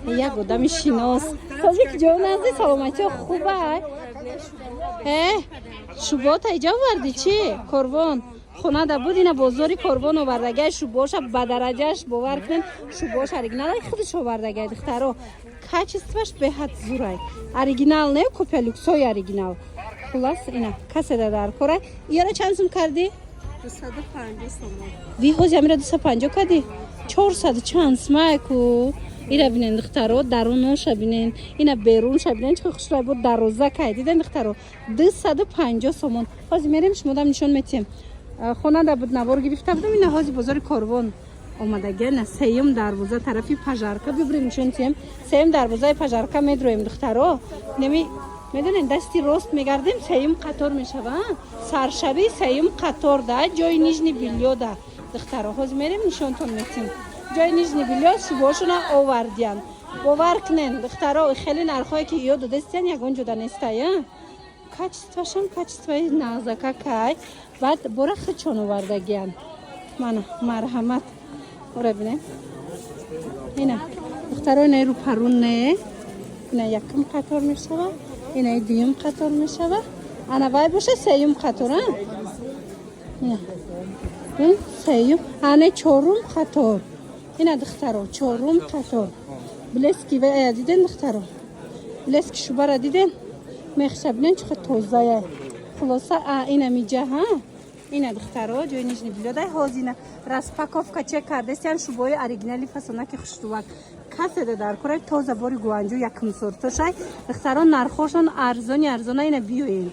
یک آدم شناس. صادق جان عزیز سلامتی خوبه؟ شوبات ایجا وردی چی؟ کروان خونه دا بود اینا بازاری کروان آوردگه شوباش با درجهش باور کنین شوباش اوریجینال خودش آوردگه دخترا کачествоش به حد زورای اوریجینال نه کپی لوکسای اوریجینال خلاص اینا کسی در کاره یارا چند سوم کردی 250 سوم وی هوز امیر 250 کردی 400 چند سوم کو اینا ببینید دخترا درونش ببینید اینا بیرونش ببینید چه خوشرای بود دروازه کردید دخترا 250 سوم باز میریم شما دام نشون میتیم خونه دا بود نوار گرفته بودم این هازی بازار کاروان اومدگه نه سیم دروازه طرفی پژارکا ببریم نشون تیم سیم دروازه پژارکا میدرویم دخترا نمی میدونین دستی راست میگردیم سیم قطار میشوه سرشبی سیم قطار ده جای نیجنی بیلیو ده دخترا هاز میریم نشونتون میتیم جای نیجنی بیلیو شباشون آوردیم باور کنین دخترا خیلی نرخایی که یاد دستین یگان جدا نیسته کачествошам качествои назакакай баъд бора хичон овардагиан мана марҳамат ора бинем ина духтаро ина рӯ парун не ина якум қатор мешава ина дуюм қатор мешава ана вай боша сеюм қатор ина ин сеюм ана чорум қатор ина духтаро чорум қатор блески ва диден духтаро блески шубара диден میخشبنن چه توزه خلاصه اینا میجه ها اینا دخترها جای نیجنی بیلاده هازینه رسپاکوفکا چه کردستیان شبای اوریجینالی فسونه که خوشتوک کسی در کره تازه باری گوانجو یکم سورتوشای دخترها نرخوشان ارزانه اینا بیوین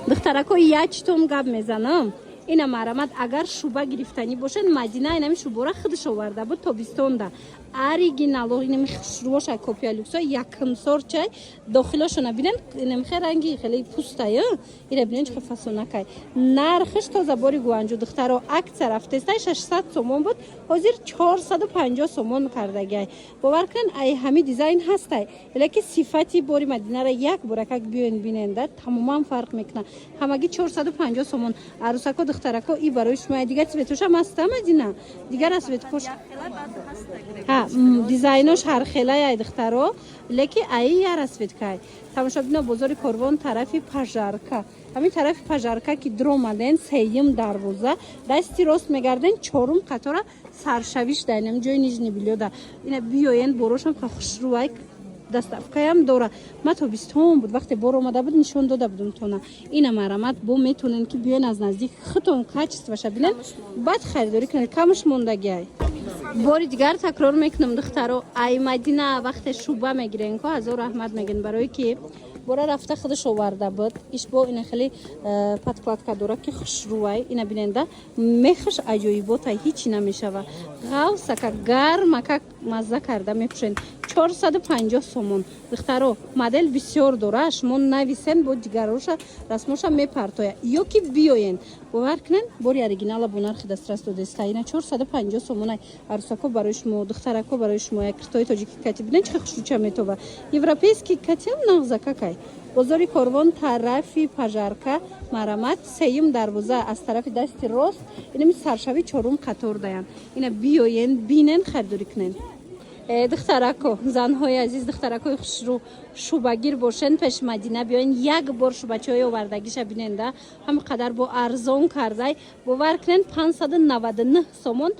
دخترکو یک توم گب میزنم اینا مرامت اگر شوبه گرفتنی باشن مدینه اینمی شوبه را خودش آورده بود تابستون ده اوریجینال اینمی خشروش کپی لوکسا یکم سور چای داخلشون ببینن اینمی خیلی رنگی خیلی پوسته اینا ببینن چه فسونه کای نرخش تازه باری گوانجو دخترا اکثر رفته 600 سومون بود حاضر 450 سومون کرده باور کن ای همین دیزاین هسته ولی صفتی باری مدینه را یک برکک بیون بیننده تماما فرق میکنه همگی 450 سومون عروسکو دخترکو ای برای شما دیگه سویتوش هم هسته مدینه دیگه را سویت پوش ها دیزاینش هر خیلی دخترو لیکی ای یار سویت کای تماشا ببین بازار کاروان طرفی پژارکا همین طرف پژارکا که درو مدن سیم دروازه دستی راست میگردن چهارم قطار سرشویش داریم جای نیجنی بیلیودا اینا بیاین بروشم که خوش روی دستافکایم داره ما تو بیستون بود وقتی بار اومده بود نشون داده بودم تونه اینا مرامت بو میتونن که بیاین از نزدیک خودتون کچست ببینن بعد خریداری کنید کمش موندگی باری دیگر تکرار میکنم دخترو ای مدینه وقت شوبه میگیرن که هزار رحمت میگن برای که بورا رفته خودش آورده بود ایش با این خیلی پات کدوره که خوش روی اینا بیننده میخش عجایبات هیچی نمیشه و غوصه که گرم که مزه کرده میپشن 450 سومون دخترو مدل بسیار داره شما نویسن با دیگروش رسموش میپرتویا یا که بیاین باور کنن باری اوریجینال بو نرخ دسترس داده اینا 450 سومون عروسکو برای شما دخترکو برای شما یک کرتای تاجیکی کتی ببینن چه خوشوچه میتوه یوروپیسکی کتی هم نغزکه کای بازار کاروان طرفی پژارکا مرامت سیم دروازه از طرف دست راست اینمی سرشوی چهارم قطار داین اینا بیاین بینن خریداری کنن دخترکو زنهای عزیز دخترکوی خوشرو شوبگیر باشن پیش مدینه بیاین یک بار شوبچه‌های آوردگیش ببیننده هم قدر با ارزان کرده باور کنن 599 سومون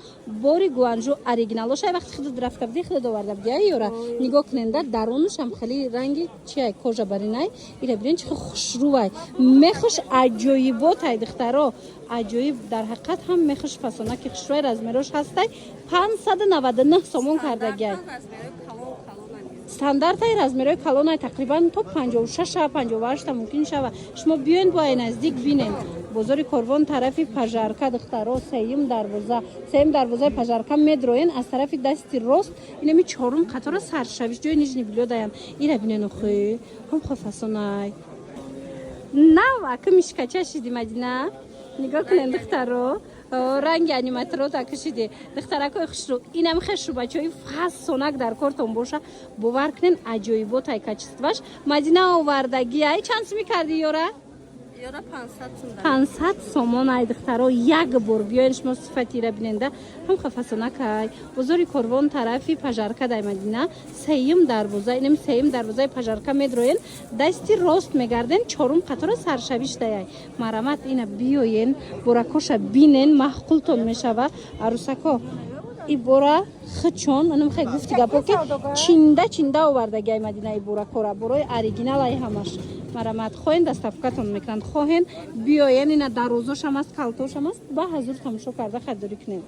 باری گوانجو اوریجینالش وقتی خود رفته بودی خود آورده بودی یورا نگاه کننده درونش هم خیلی رنگی چیه کجا برینای اینا ببین چه خوشروای میخوش عجایبات دخترا عجایب در حقیقت هم میخوش فسونه که خوشروای رزمیروش هسته 599 سومون کرده ستاندارد های رزمیرای کلون های تقریبا تا 56 58 ممکن شود شما بیاین با نزدیک بینین بازار کاروان طرفی پژارکا دخترا سیم دروازه پژارکا میدروین از طرف دستی راست اینمی چهارم قطار سرشویش جای نیجنی بیلو دایم اینا بینن خوی هم خفاسونای نه واکه میشکچه شدی مدینه نگاه کنین دخترا رنگ انیماتور تا کشیده دخترکای خوش رو اینم خوش رو بچه‌ای فاس سوناک در کارتون باشه باور کنین عجایبات های کچستواش مدینه آوردگی ای چند می کردی یورا Яра 500 сум. 500 сомон ай духтаро як бор биёен шумо сифатира биненда ҳам хафасонакай бозори корвон тарафи пажарка дай Мадина сеюм дарвоза инам сеюм дарвозаи пажарка медроен дасти рост мегарден чорум қатора саршавиш даяй марамат ина биёен боракоша бинен маҳқултон мешава арусако ибора хчон анам хай гуфти гапо ки чинда овардагай Мадина ибора кора борои оригинал ай ҳамаш марамат хоҳен доставкатон мекунанд хоҳен биёен ина дарозошам аст калтошам аст ба ҳазур тамошо карда харидорӣ кунед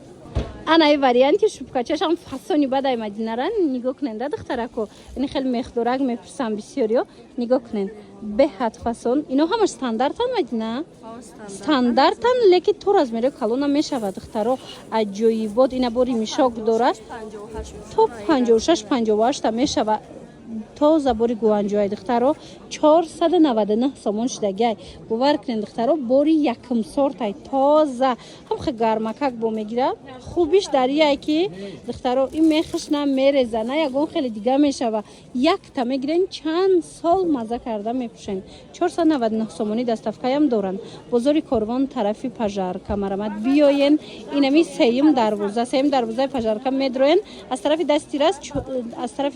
анаи варианти шубкачашам фасони бадай Мадинаран нигоҳ куненда духтарако ин хел мехдорак мепурсам бисёриё нигоҳ кунен беҳад фасон ино ҳамаш стандартан Мадина стандартан лекин то размери калона мешавад духтаро аҷоибот ина бори мишок дорад то 56-58 мешава тоза бори гуанҷои духтаро 499 сомон шидагай бовар кунед духтаро бори якм сортай тоза ҳамха гармакак бо мегира хубиш дар яй ки духтаро ин мехишна мереза на ягон хеле дига мешава якта мегирен чанд сол маза карда мепӯшен 499 сомони доставкаям доранд бозори корвон тарафи пажарка марамат биёен инами сеюм дарвозаи пажарка медроен аз тарафи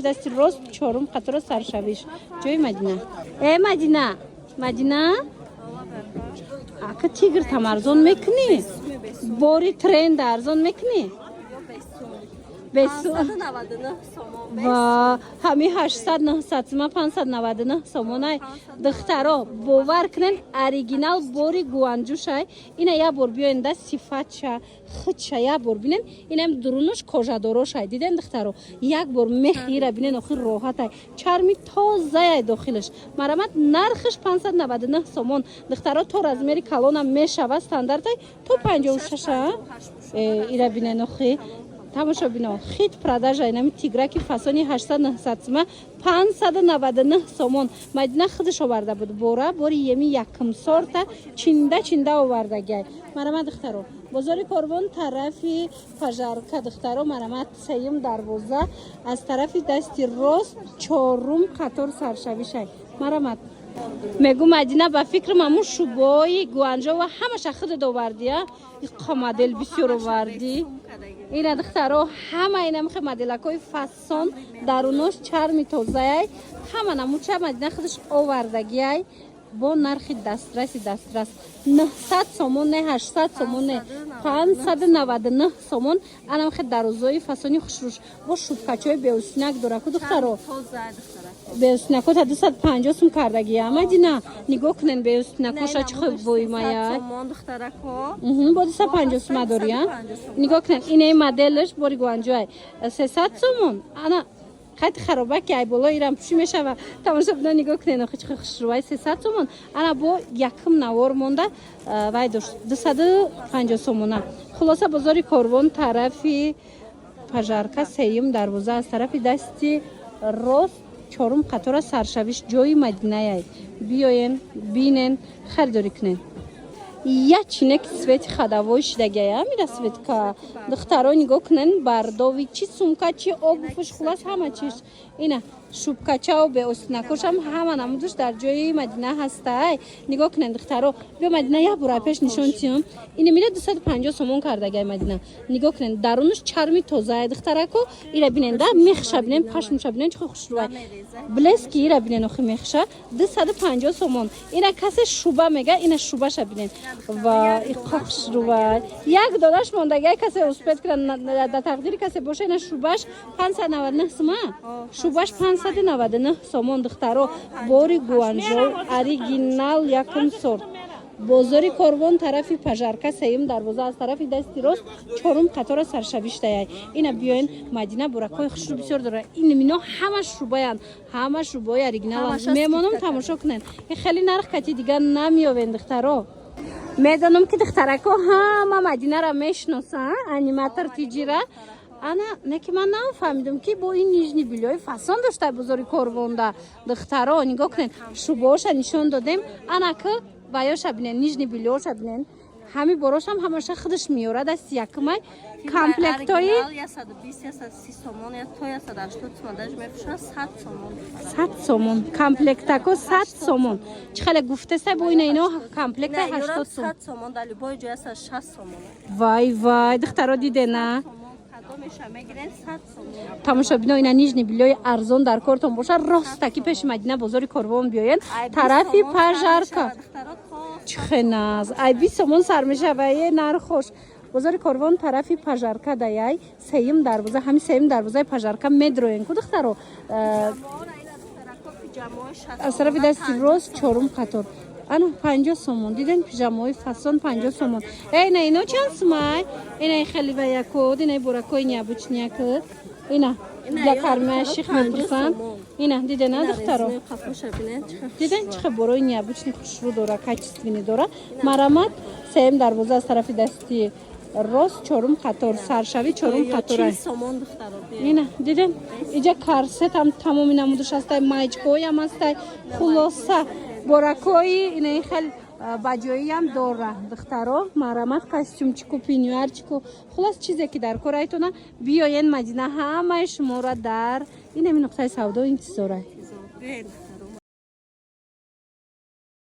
дасти рост чорум қатора саршавиш ҷои Мадина Мадина ака тигр там арзон мекунӣ бори тренд арзон мекунӣ ва ҳами 800-900 сума 599 сомонай духтаро бовар кунен оригинал бори гуанҷушай ина я бор биёенда сифатша худша я бор бинен инам дурунуш кожадорошай диден духтаро як бор мехира бинен охир роҳатай чарми тозаяй дохилаш марамат нархиш 599 сомон духтаро то размери калона мешава стандартай то 56 ира бинен охи тамошо бино хит продажа инами тиграки фасони 800-900 сума 599 сомон Мадина худаш оварда буд бори еми якм сорта чинда овардагай марамат духтаро бозори корвон тарафи пажарка духтаро марамат сеюм дарвоза аз тарафи дасти рост чорум қатор саршавишай марамат мегу Мадина ба фикрам аму шубои гуанҷо ва ҳамаша худат овардия иқа модел бисёр оварди ина духтаро ҳама инамихе моделакои фасон дарунош чарми тозаяй ҳама намуча Мадина худаш овардагияй бо нархи дастрас 900 сомон не 800 сомон не 599 сомон анамихе дарозои фасони хушруш бо шубкачои беусинак дораку духтаро беусинакота 250 сум кардагия Мадина нигоҳ кунен беусинакоша чӣ хуб воимаяй бо 250 сума дория нигоҳ кунен инаи моделаш бори гуанҷоай 300 сомон ана خیلی خرابه که ای بالا ایران پوشی میشه و تماشا بدن نگاه کنین آخه چه خشروای 300 تومان انا با یکم نوار مونده وای داشت 250 تومانه خلاصه بازاری کاروان طرفی پژارکا سیم دروازه از طرفی دستی راست چهارم قطار سرشویش جای مدینه ای بیاین بینن خریداری کنین я чинек свет ходовой шидагая мира светка духтаро нигоҳ кунен бардови чи сумка чи обувш хулас ҳама чиз ина шубкачао беостинакошам ҳама намудуш дар ҷои Мадина ҳастай нигоҳ кунен духтаро бё Мадина як бора пеш нишон тиём ина мира 250 сомон кардагай Мадина нигоҳ кунен дарунуш чарми тозаи духтарако ира бинен да мехша бинен пашмуша бинен чӣ хушрӯвай блески ира бинен охи мехша 250 сомон ина касе шуба мега ина шубаша бинен ва иқохшрӯвай як донаш мондагай касе успет кунад да тақдири касе боша ина шубаш 599 сума шубаш 599 сомон духтаро бори гуанҷо оригинал якум сорт бозори корвон тарафи пажарка сеюм дарвоза аз тарафи дасти рост чорум қатора саршавиштаяй ина биёин Мадина буракои хушрӯ бисёр дорад ин мино ҳама шубаянд ҳама шубои оригиналанд мемонам тамошо кунен ин хеле нарх кати дига намеёвен духтаро медонам ки духтарако ҳама Мадинара мешиносанд аниматор тиҷира ана неки ман нафаҳмидам ки бо ин нижни билёи фасон дошта бозори корвонда духтаро нигоҳ кунен шубоша нишон додем ана ки ваёша бинен нижни билёша бинен ҳами борош ҳам ҳамаша худаш меёрад аст якмай комплектои оригинал я 120 я 130 сомон я то я 180 сомон даж мефушад 100 сомон 100 сомон комплектако 100 сомон чӣ хеле гуфтаста бо ино комплекта 80 сомон 100 сомон дар любой ҷоя 60 сомон вай вай духтаро дидена кадом меша мегирен 100 сомон тамошобино ина нижни билои арзон дар кортон боша ростаки пеши Мадина бозори Корвон биёен тарафи пажарка чхеназ ай 20 сомон сар мешавае нархош бозори Корвон тарафи пажарка даяй сеюм дарвоза ҳами сеюм дарвозаи пажарка медроен ку духтаро аз тарафи дасти рост чорум қатор ана 50 сомон диден пижамаи фасон 50 сомон ина ино чанд сумай ина хелива яко ина буракои необычняк ина для кармия ших мепурсан ина дидена духтаро диден чихе борои необычни хушрӯ дора качествени дора марамат сеюм дарвоза аз тарафи дасти рост чорум қатор саршави чорум қатора ина диден иҷа карсетам тамоми намудаш астай майҷҳоям астай хулоса боракои инаи хел баҷоиам дора духтаро марамат костюмчику пинюарчику хулос чизе ки дар кор айтона биёен Мадина ҳамаи шуморо дар ин ами нуқтаи савдо интизорай